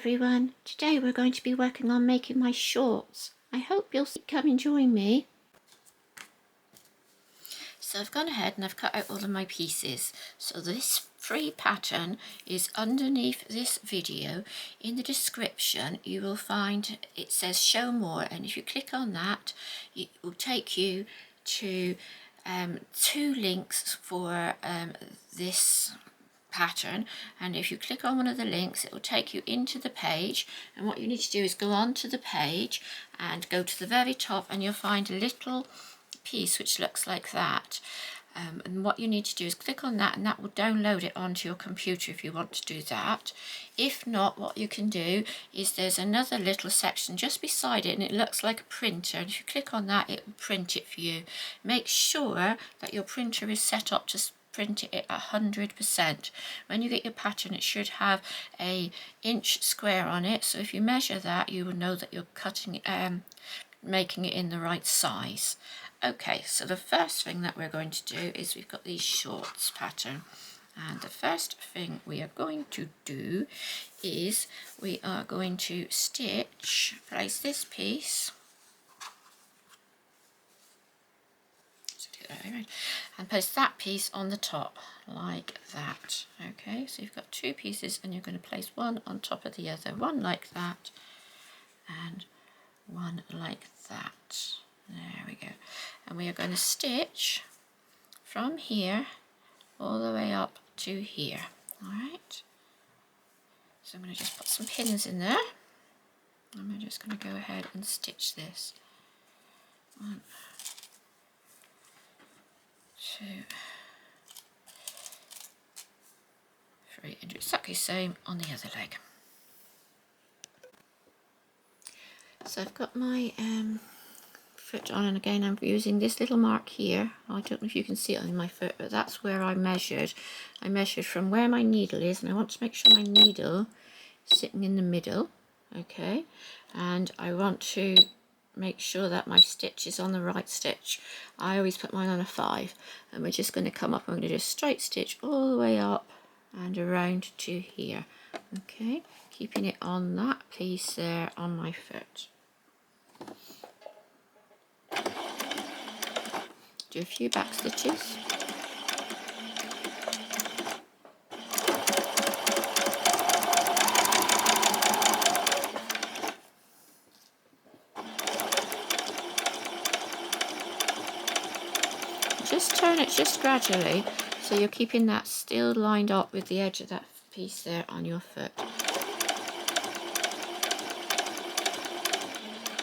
everyone. Today we're going to be working on making my shorts. I hope you'll come and join me. So I've gone ahead and I've cut out all of my pieces. So this free pattern is underneath this video. In the description you will find it says show more, and if you click on that it will take you to 2 links for this pattern, and if you click on one of the links it will take you into the page, and what you need to do is go on to the page and go to the very top and you'll find a little piece which looks like that, and what you need to do is click on that and that will download it onto your computer if you want to do that. If not, what you can do is there's another little section just beside it and it looks like a printer, and if you click on that it will print it for you. Make sure that your printer is set up to print it at 100%. When you get your pattern it should have a inch square on it, so if you measure that you will know that you're cutting making it in the right size. Okay, so the first thing that we're going to do is we've got these shorts pattern, and the first thing we are going to do is we are going to place this piece and place that piece on the top like that. Okay, so you've got 2 pieces and you're going to place one on top of the other, one like that and one like that. There we go. And we are going to stitch from here all the way up to here. Alright, so I'm going to just put some pins in there and we're just going to go ahead and stitch this. 1, 2, 3, and do exactly the same on the other leg. So I've got my foot on, and again I'm using this little mark here. I don't know if you can see it on my foot, but that's where I measured. I measured from where my needle is, and I want to make sure my needle is sitting in the middle. Okay, and I want to make sure that my stitch is on the right stitch. I always put mine on a 5, and we're just going to come up. I'm going to just straight stitch all the way up and around to here. Okay, keeping it on that piece there on my foot. Do a few back stitches. Just turn it just gradually, so you're keeping that still lined up with the edge of that piece there on your foot.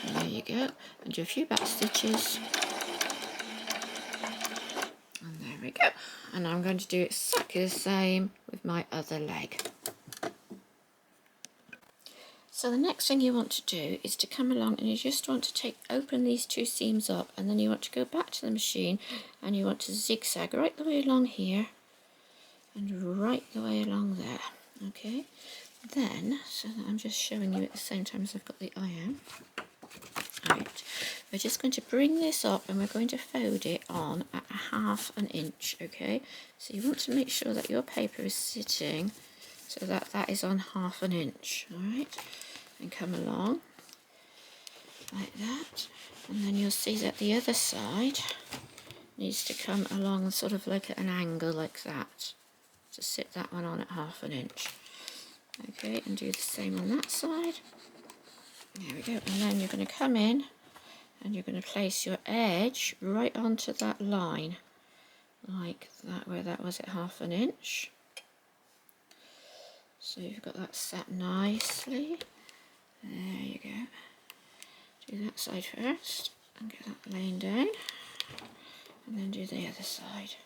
And there you go, and do a few back stitches. And there we go. And I'm going to do exactly the same with my other leg. So the next thing you want to do is to come along and you just want to open these 2 seams up, and then you want to go back to the machine and you want to zigzag right the way along here and right the way along there. Okay, then, so that I'm just showing you at the same time as I've got the iron. Right, we're just going to bring this up and we're going to fold it on at 1/2 inch. Okay, so you want to make sure that your paper is sitting so that that is on 1/2 inch. All right, and come along like that, and then you'll see that the other side needs to come along sort of like at an angle like that, to sit that one on at 1/2 inch. Okay, and do the same on that side. There we go, and then you're going to come in and you're going to place your edge right onto that line like that, where that was at 1/2 inch. So you've got that set nicely. There you go. Do that side first and get that laying down, and then do the other side.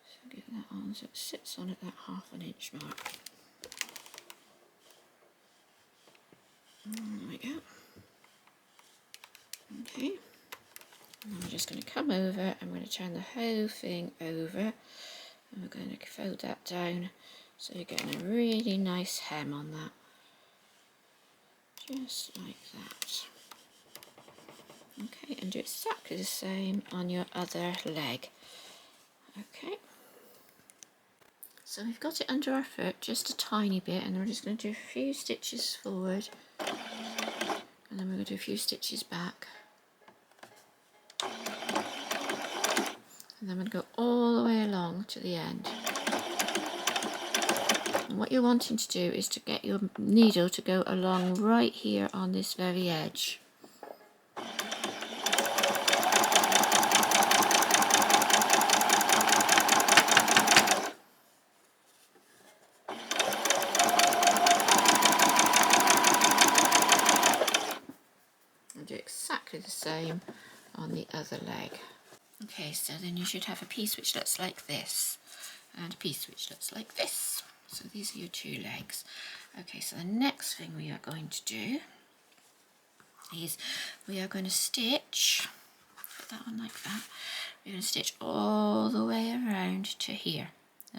So get that on so it sits on at that 1/2 inch mark. There we go. Okay. And I'm just going to come over, I'm going to turn the whole thing over, and we're going to fold that down so you're getting a really nice hem on that. Just like that. Okay, and do exactly the same on your other leg. Okay. So we've got it under our foot just a tiny bit, and then we're just going to do a few stitches forward, and then we're going to do a few stitches back, and then we're going to go all the way along to the end. And what you're wanting to do is to get your needle to go along right here on this very edge. And do exactly the same on the other leg. Okay, so then you should have a piece which looks like this, and a piece which looks like this. So these are your two legs. Okay, so the next thing we are going to do is we are going to stitch, put that on like that, we're going to stitch all the way around to here,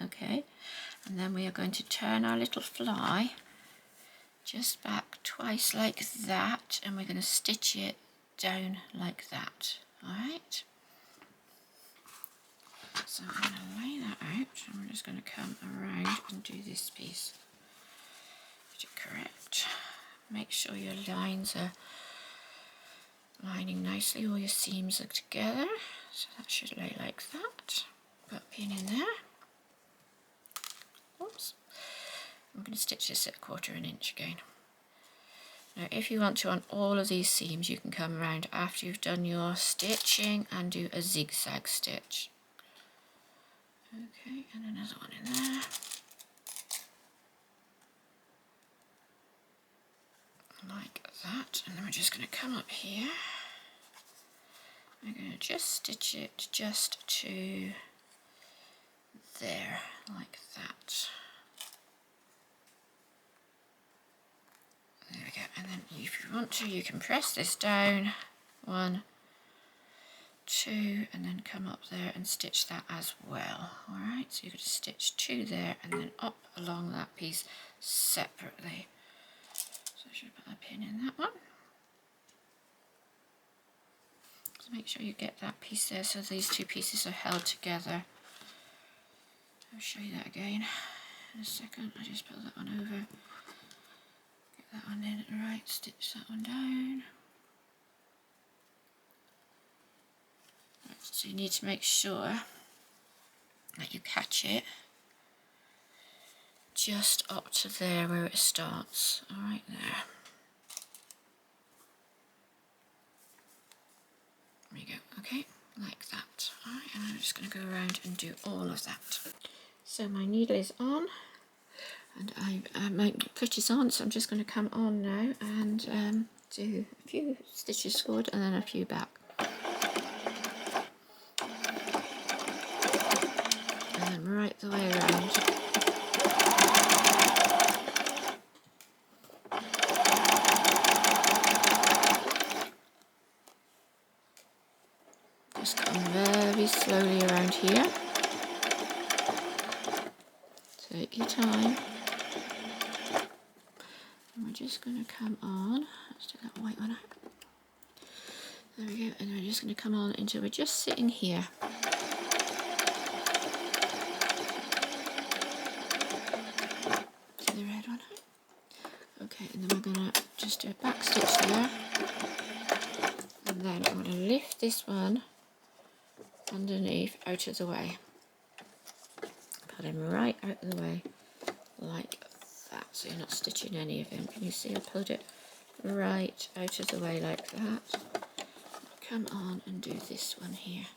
okay? And then we are going to turn our little fly just back twice like that, and we're going to stitch it down like that, alright? So I'm going to lay that out, and we're just going to come around and do this piece. Get it correct. Make sure your lines are lining nicely, all your seams are together. So that should lay like that. Put a pin in there. Oops. I'm going to stitch this at 1/4 inch again. Now if you want to, on all of these seams, you can come around after you've done your stitching and do a zigzag stitch. Okay, and another one in there. Like that, and then we're just going to come up here. We're going to just stitch it just to there, like that. There we go, and then if you want to, you can press this down, 1, 2, and then come up there and stitch that as well. Alright, so you're going to stitch 2 there and then up along that piece separately. So I should put a pin in that one. So make sure you get that piece there so these two pieces are held together. I'll show you that again in a second. I just put that one over. Get that one in right, stitch that one down. Right, so you need to make sure that you catch it just up to there where it starts, alright there. There we go, okay, like that. Alright, and I'm just going to go around and do all of that. So my needle is on, and my foot is on, so I'm just going to come on now and do a few stitches forward and then a few back. And then right the way around. Just come very slowly around here. Take your time. And we're just going to come on. Let's do that white one out. There we go. And we're just going to come on until we're just sitting here. See the red one out? Okay, and then we're going to just do a back stitch there. And then I'm going to lift this one underneath out of the way. Put him right out of the way like that, so you're not stitching any of him. Can you see I pulled it right out of the way like that? Come on and do this one here.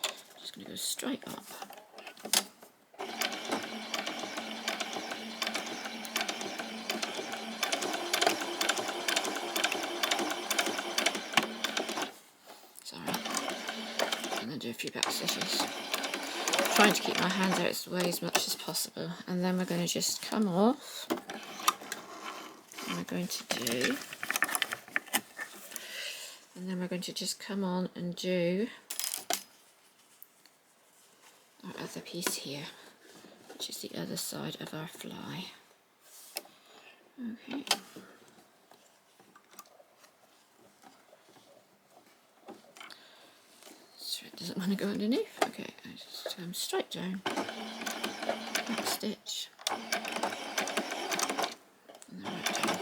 I'm just going to go straight up. Sorry. And then do a few back stitches. Trying to keep my hands out of the way as much as possible, and then we're going to just come off, and we're going to just come on and do our other piece here, which is the other side of our fly. Okay. So it doesn't want to go underneath. Okay, I just come straight down. back stitch. And then right down.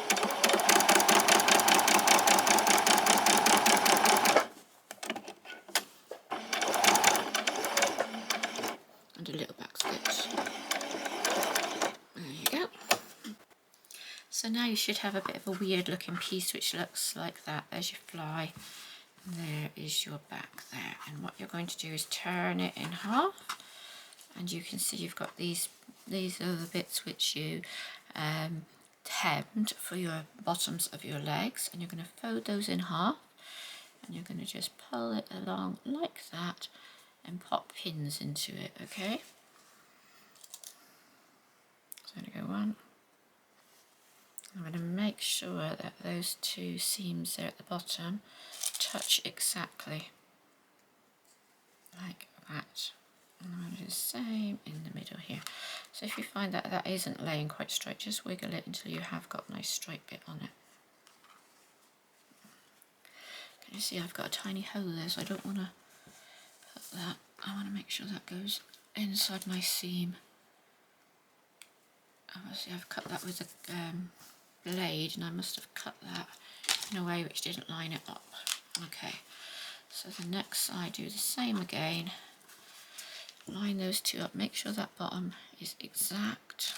And a little back stitch. There you go. So now you should have a bit of a weird looking piece which looks like that. There's your fly, and there is your back there. And what you're going to do is turn it in half, and you can see you've got these are the bits which you hemmed for your bottoms of your legs, and you're going to fold those in half, and you're going to just pull it along like that and pop pins into it, okay? So I'm going to go one. I'm going to make sure that those two seams there at the bottom touch exactly like that. And I'm going to do the same in the middle here. So if you find that that isn't laying quite straight, just wiggle it until you have got a nice straight bit on it. Can you see I've got a tiny hole there, so I don't want to put that. I want to make sure that goes inside my seam. Obviously I've cut that with a blade, and I must have cut that in a way which didn't line it up. Okay, so the next side do the same again, line those two up, make sure that bottom is exact.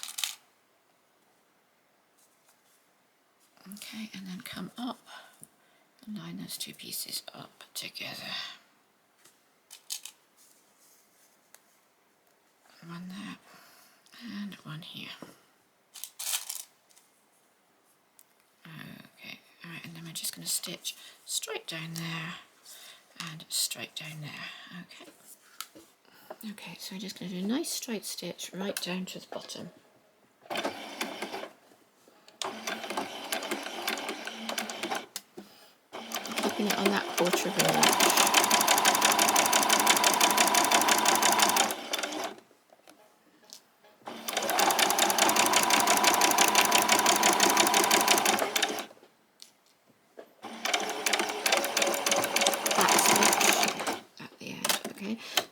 Okay, and then come up and line those two pieces up together. One there and one here. Okay, alright, and then we're just going to stitch straight down there and straight down there. Okay. Okay, so we're just going to do a nice straight stitch right down to the bottom. Keeping it on that 1/4 of an inch.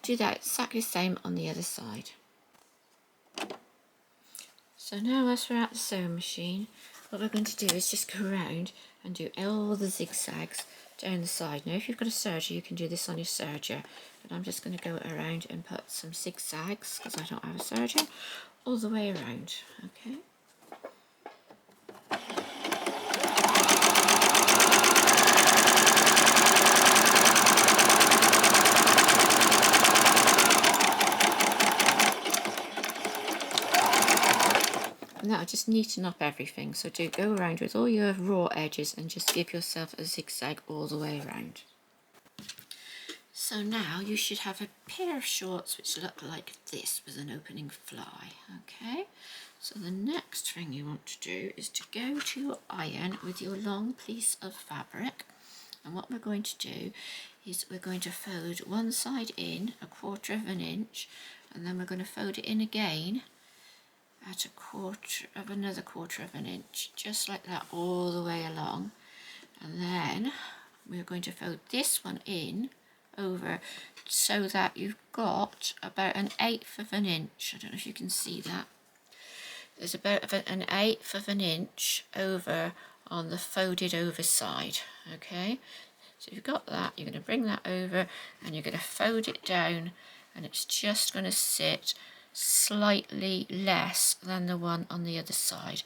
Do that exactly the same on the other side. So now as we're at the sewing machine, what we're going to do is just go around and do all the zigzags down the side. Now if you've got a serger, you can do this on your serger, but I'm just going to go around and put some zigzags, because I don't have a serger, all the way around. Okay. And that'll just neaten up everything. So do go around with all your raw edges and just give yourself a zigzag all the way around. So now you should have a pair of shorts which look like this with an opening fly. Okay, so the next thing you want to do is to go to your iron with your long piece of fabric, and what we're going to do is we're going to fold one side in 1/4 of an inch, and then we're going to fold it in again at another 1/4 of an inch, just like that all the way along. And then we're going to fold this one in over so that you've got about an 1/8 of an inch. I don't know if you can see that. There's about an 1/8 of an inch over on the folded over side. Okay, so you've got that, you're going to bring that over and you're going to fold it down, and it's just going to sit slightly less than the one on the other side.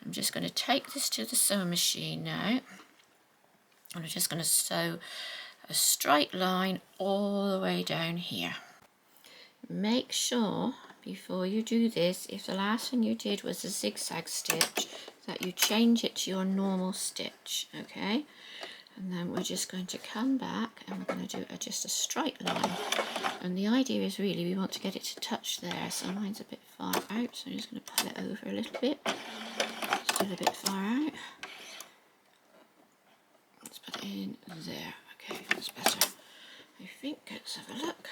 I'm just going to take this to the sewing machine now, and I'm just going to sew a straight line all the way down here. Make sure before you do this, if the last thing you did was a zigzag stitch, that you change it to your normal stitch. Okay, and then we're just going to come back and we're going to do just a straight line, and the idea is really we want to get it to touch there. So mine's a bit far out, so I'm just going to pull it over a little bit, still a bit far out. Let's put it in there. Okay, that's better, I think. Let's have a look.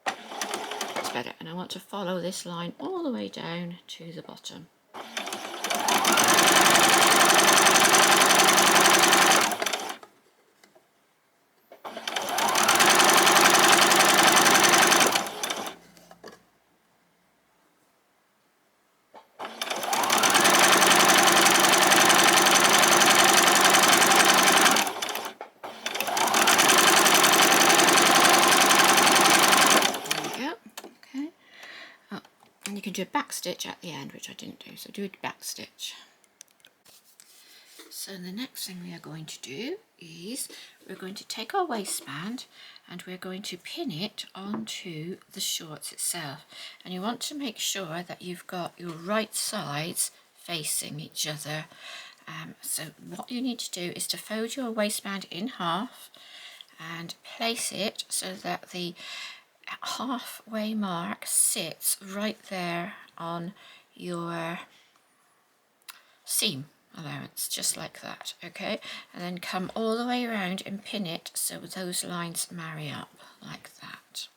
That's better, and I want to follow this line all the way down to the bottom. you can do a back stitch at the end, which I didn't do, so do a back stitch. So the next thing we are going to do is we're going to take our waistband and we're going to pin it onto the shorts itself. And you want to make sure that you've got your right sides facing each other. So what you need to do is to fold your waistband in half and place it so that the halfway mark sits right there on your seam allowance, just like that, okay? And then come all the way around and pin it so those lines marry up like that,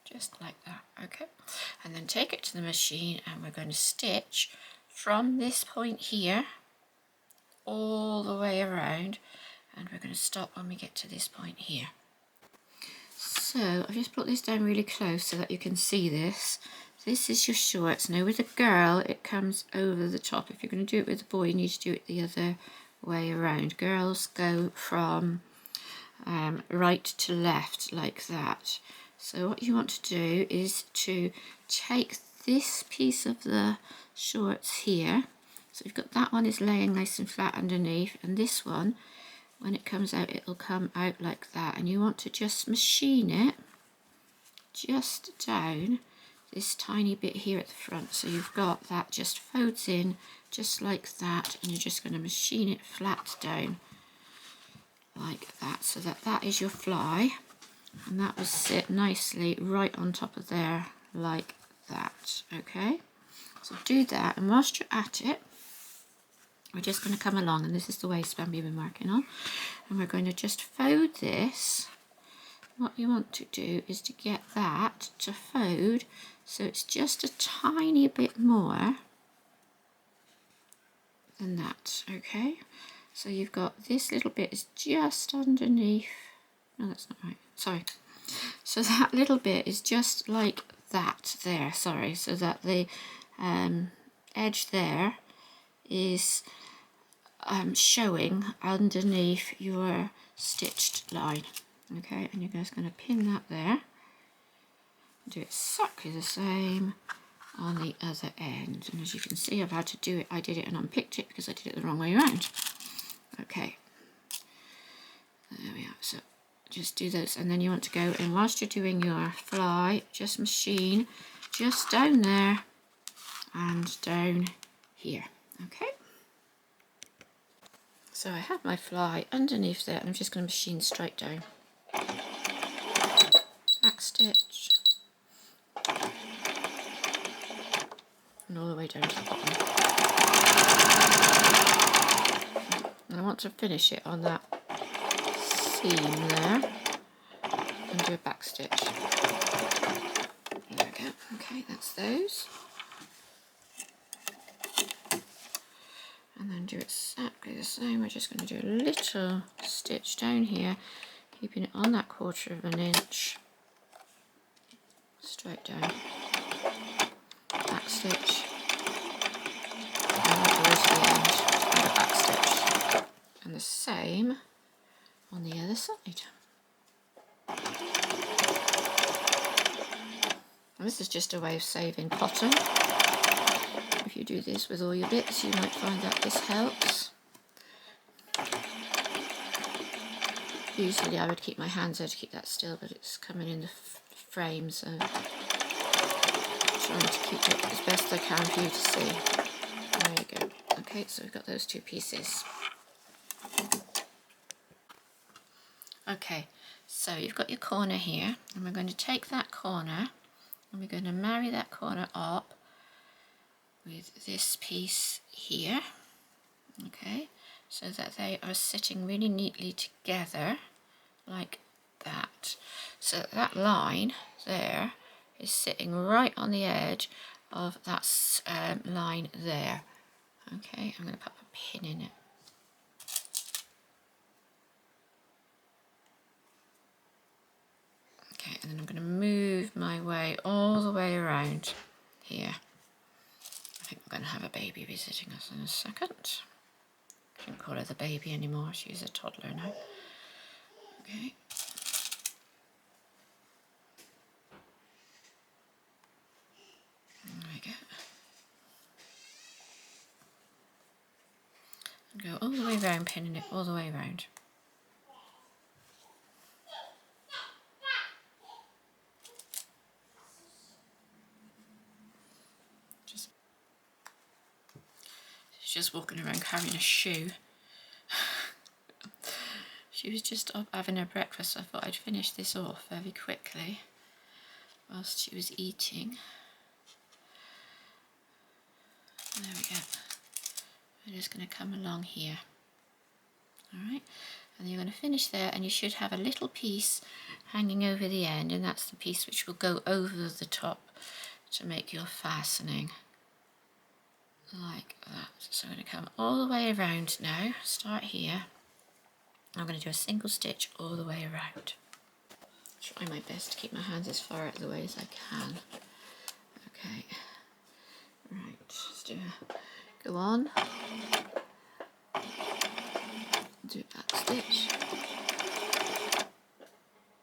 just like that, okay? And then take it to the machine and we're going to stitch from this point here all the way around, and we're going to stop when we get to this point here. So I've just brought this down really close so that you can see this. This is your shorts. Now with a girl it comes over the top. If you're going to do it with a boy you need to do it the other way around. Girls go from right to left like that. So what you want to do is to take this piece of the shorts here. So you've got that one is laying nice and flat underneath, and this one, when it comes out, it'll come out like that, and you want to just machine it just down this tiny bit here at the front. So you've got that just folds in just like that, and you're just going to machine it flat down like that, so that that is your fly, and that will sit nicely right on top of there like that, okay? So do that, and whilst you're at it, we're just going to come along, and this is the waistband we've been working on, and we're going to just fold this. What you want to do is to get that to fold so it's just a tiny bit more than that, okay? So you've got this little bit is just underneath, no that's not right, sorry. So that little bit is just like that there, sorry, so that the edge there is showing underneath your stitched line, okay? And you're just going to pin that there. Do exactly the same on the other end, and as you can see I've had to do it, I did it and unpicked it because I did it the wrong way around. Okay, there we are. So just do those, and then you want to go, and whilst you're doing your fly, just machine just down there and down here, okay? So I have my fly underneath there, and I'm just going to machine straight down, back stitch, and all the way down to the bottom. And I want to finish it on that seam there and do a back stitch. There we go. Okay, that's those. And then do exactly the same. We're just going to do a little stitch down here, keeping it on that 1/4 of an inch, straight down, back stitch, and all the way to the end, and a back stitch, and the same on the other side. And this is just a way of saving cotton. If you do this with all your bits, you might find that this helps. Usually I would keep my hands there to keep that still, but it's coming in the frame, so trying to keep it as best I can for you to see. There you go. Okay, so we've got those two pieces. Okay, so you've got your corner here, and we're going to take that corner and we're going to marry that corner up with this piece here, okay, so that they are sitting really neatly together like that. So that line there is sitting right on the edge of that line there. Okay, I'm going to pop a pin in it. Okay, and then I'm going to move my way all the way around here. I think we're going to have a baby visiting us in a second. I shouldn't call her the baby anymore, she's a toddler now. Okay. Right, Go all the way around, pinning it all the way around. She's just walking around carrying a shoe. She was just up having her breakfast, so I thought I'd finish this off very quickly whilst she was eating. There we go. We're just going to come along here. Alright, and you're going to finish there, and you should have a little piece hanging over the end, and that's the piece which will go over the top to make your fastening. Like that. So I'm going to come all the way around now. Start here. I'm going to do a single stitch all the way around. Try my best to keep my hands as far out of the way as I can. Okay. Right, let's do a, go on. Do a back stitch.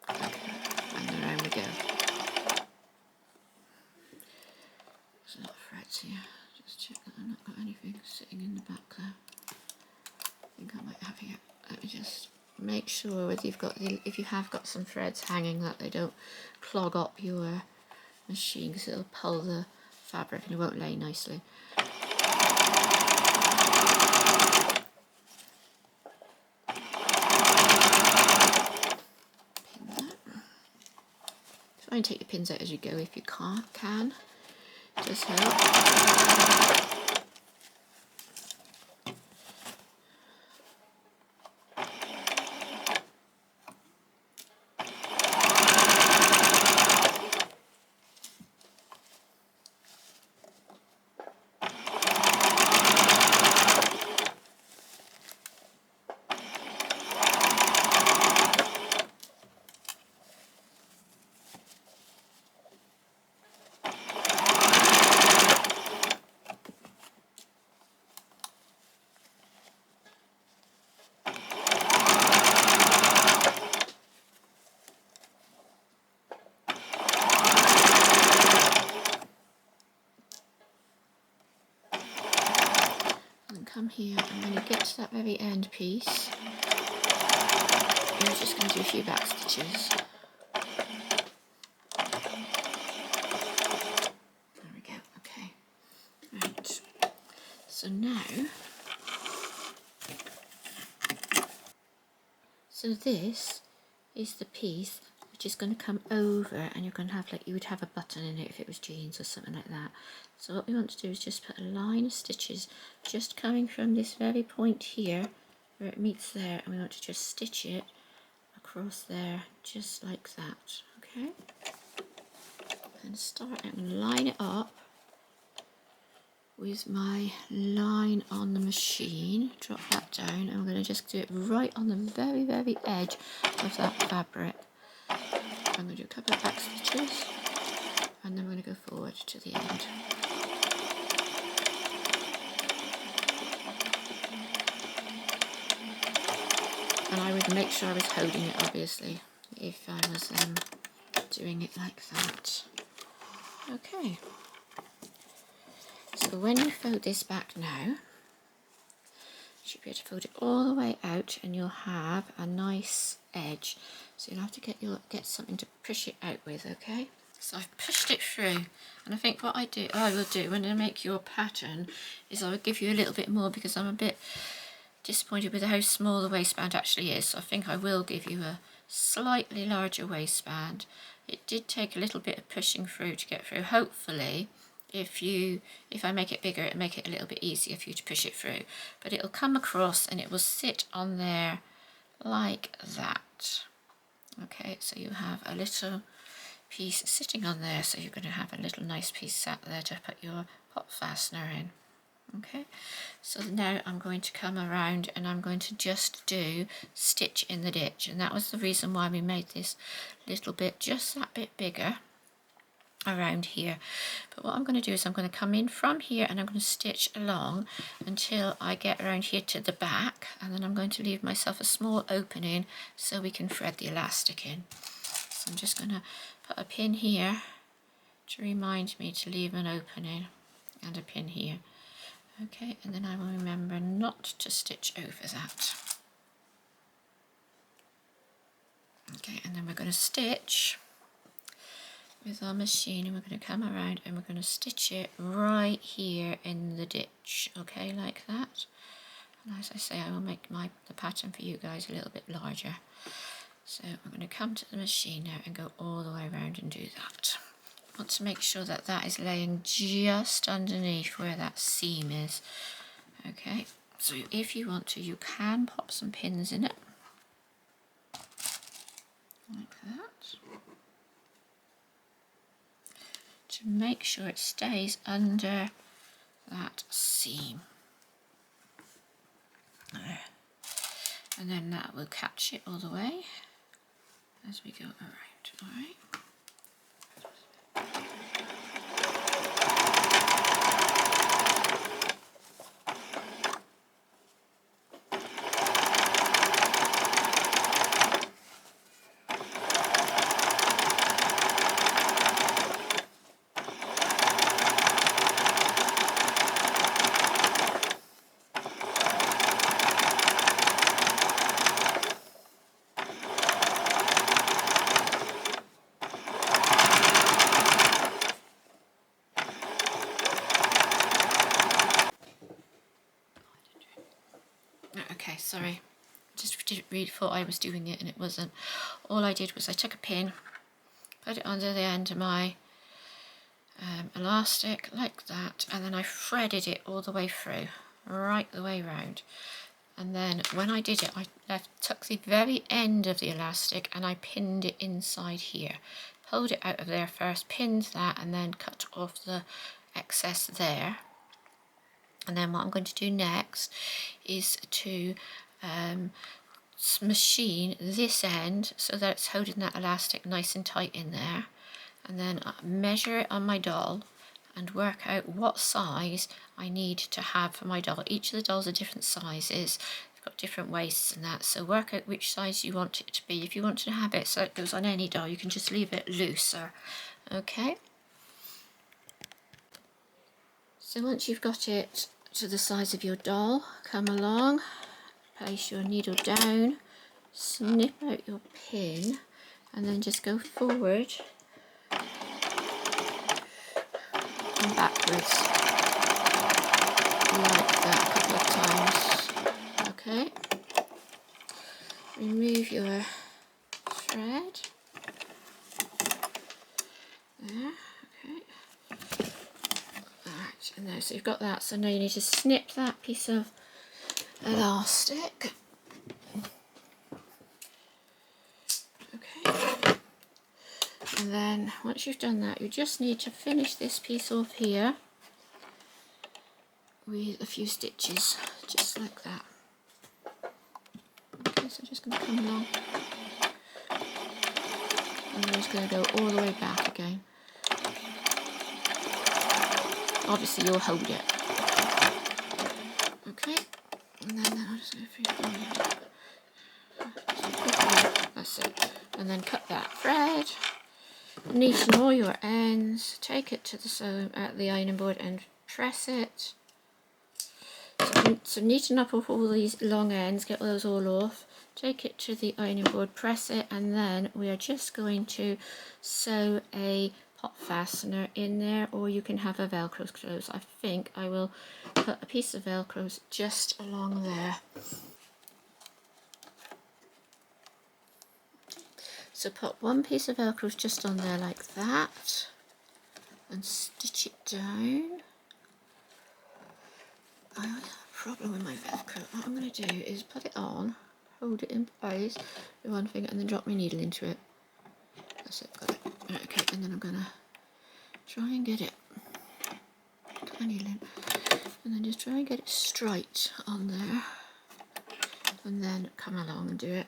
Okay, and around we go. There's a lot of threads here. Just check that I've not got anything sitting in the back there. I think I might have here. Let me just make sure whether you've got the, if you have got some threads hanging, that they don't clog up your machine, because it'll pull the fabric and it won't lay nicely. Pin that. Try and take the pins out as you go if you can. Just help. Come here, and when you get to that very end piece, you're just going to do a few back stitches. There we go, okay. Right, so now, so this is the piece which is going to come over, and you're going to have, like, you would have a button in it if it was jeans or something like that. So what we want to do is just put a line of stitches just coming from this very point here where it meets there, and we want to just stitch it across there just like that. Okay, and start, I'm going to line it up with my line on the machine, drop that down, and I'm going to just do it right on the very, very edge of that fabric. I'm going to do a couple of back stitches, and then we're going to go forward to the end. And I would make sure I was holding it, obviously, if I was doing it like that. Okay. So when you fold this back now, you should be able to fold it all the way out, and you'll have a nice edge. So you'll have to get something to push it out with, okay? So I've pushed it through, and I think what I will do when I make your pattern is I will give you a little bit more, because I'm a bit disappointed with how small the waistband actually is. So I think I will give you a slightly larger waistband. It did take a little bit of pushing through to get through. Hopefully, if I make it bigger, it'll make it a little bit easier for you to push it through. But it'll come across and it will sit on there like that. Okay, so you have a little piece sitting on there, so you're going to have a little nice piece sat there to put your pop fastener in. Okay, so now I'm going to come around and I'm going to just do stitch in the ditch, and that was the reason why we made this little bit just that bit bigger around here. But what I'm going to do is I'm going to come in from here and I'm going to stitch along until I get around here to the back, and then I'm going to leave myself a small opening so we can thread the elastic in. So I'm just going to put a pin here to remind me to leave an opening, and a pin here. Okay, and then I will remember not to stitch over that. Okay, and then we're going to stitch with our machine, and we're going to come around and we're going to stitch it right here in the ditch, okay, like that. And as I say, I will make the pattern for you guys a little bit larger. So I'm going to come to the machine now and go all the way around and do that. I want to make sure that that is laying just underneath where that seam is. Okay, so if you want to, you can pop some pins in it, like that, to make sure it stays under that seam. There. And then that will catch it all the way as we go around, alright? Okay, sorry, just didn't really thought I was doing it and it wasn't. All I did was I took a pin, put it under the end of my elastic like that, and then I threaded it all the way through, right the way round. And then when I did it, I took the very end of the elastic and I pinned it inside here. Pulled it out of there first, pinned that, and then cut off the excess there. And then what I'm going to do next is to machine this end so that it's holding that elastic nice and tight in there. And then measure it on my doll and work out what size I need to have for my doll. Each of the dolls are different sizes. They've got different waists and that, so work out which size you want it to be. If you want to have it so it goes on any doll, you can just leave it looser. Okay? So once you've got it to the size of your doll, come along, place your needle down, snip out your pin, and then just go forward and backwards like that a couple of times. Okay, remove your thread there. Okay, alright, and there, so you've got that. So now you need to snip that piece of elastic. Okay, and then once you've done that, you just need to finish this piece off here with a few stitches, just like that. Okay, so just going to come along, and I'm just going to go all the way back again. Obviously you'll hold it. Okay, and then I'll just go through. That's it. And then cut that thread, neaten all your ends, take it to the ironing board and press it. So neaten up all these long ends, get those all off, take it to the ironing board, press it, and then we are just going to sew a pop fastener in there, or you can have a Velcro close. I think I will put a piece of Velcro just along there. So put one piece of Velcro just on there like that and stitch it down. I always have a problem with my Velcro. What I'm going to do is put it on, hold it in place with one finger, and then drop my needle into it. That's it, got it. Right, okay, and then I'm going to try and get it, put my needle in, and then just try and get it straight on there, and then come along and do it.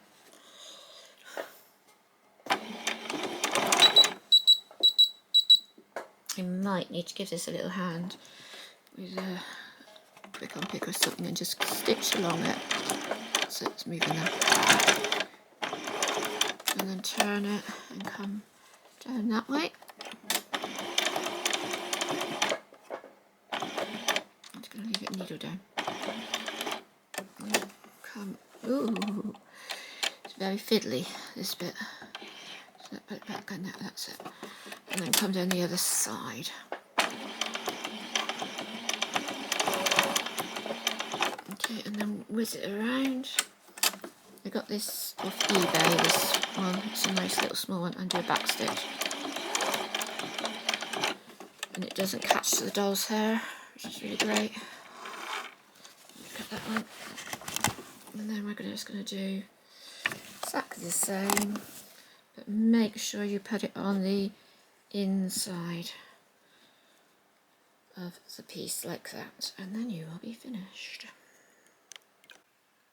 I might need to give this a little hand with a quick on pick or something and just stitch along it so it's moving up, and then turn it and come down that way. I'm just going to leave it needle down. Come, ooh, it's very fiddly, this bit. So put it back on that, that's it. And then come down the other side. Okay, and then whiz it around. I got this off eBay, this one. It's a nice little small one, and do a back stitch. And it doesn't catch to the doll's hair, which is really great. Cut that one. And then we're just going to do exactly the same, but make sure you put it on the inside of the piece like that, and then you will be finished.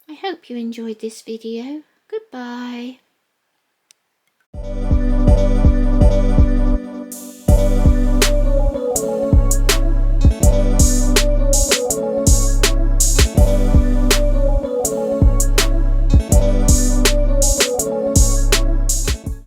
I hope you enjoyed this video. Goodbye.